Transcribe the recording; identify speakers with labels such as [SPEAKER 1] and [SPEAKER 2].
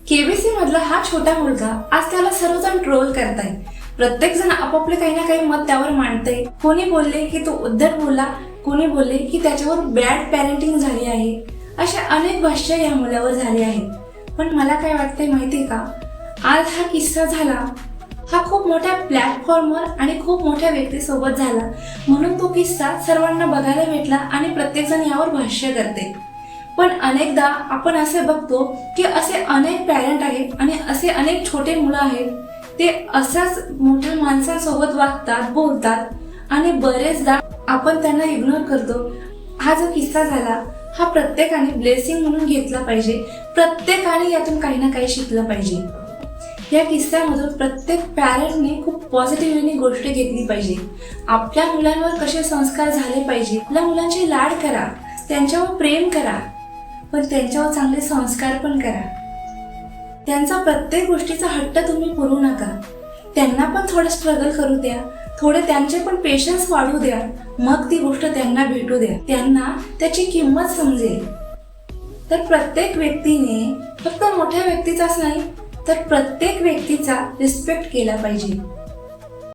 [SPEAKER 1] KBC मधला हा छोटा मुलगा आज त्याला सर्वजण ट्रोल करताय। प्रत्येक जण आपापले काही ना काही मत त्यावर मांडते। कोणी बोलले की तो उद्धट बोलला, कोणी बोलले की त्याच्यावर बॅड पॅरेंटिंग झाली आहे। अशा अनेक भाष्य या मुलावर झाले आहेत। पण मला काय वाटतंय माहिती का, आज हा किस्सा झाला हा खूप मोठ्या प्लॅटफॉर्मवर आणि खूप मोठ्या व्यक्तीसोबत झाला, म्हणून तो किस्सा सर्वांना बघायला भेटला आणि प्रत्येक जण यावर भाष्य करते। पण अनेकदा आपण असे बघतो की असे अनेक पॅरेंट आहेत आणि असे अनेक छोटे मुलं आहेत, ते असाच मोठ्या माणसांसोबत वागतात, बोलतात आणि बरेचदा आपण त्यांना इग्नोर करतो। हा जो किस्सा झाला हा प्रत्येकाने ब्लेसिंग म्हणून घेतला पाहिजे। प्रत्येकाने यातून काही ना काही शिकलं पाहिजे। या किस्स्यामधून प्रत्येक पॅरेंटने खूप पॉझिटिव्हली गोष्ट घेतली पाहिजे। आपल्या मुलांवर कसे संस्कार झाले पाहिजे, आपल्या मुलांचे लाड करा, त्यांच्यावर प्रेम करा, पण त्यांच्यावर चांगले संस्कार पण करा। त्यांचा प्रत्येक गोष्टीचा हट्ट तुम्ही पुरवू नका। त्यांना पण थोडं स्ट्रगल करू द्या, थोडे त्यांचे पण पेशन्स वाढू द्या, मग ती गोष्ट त्यांना भेटू द्या, त्यांना त्याची किंमत समजेल। तर प्रत्येक व्यक्तीने फक्त मोठ्या व्यक्तीचाच नाही तर प्रत्येक व्यक्तीचा रिस्पेक्ट केला पाहिजे।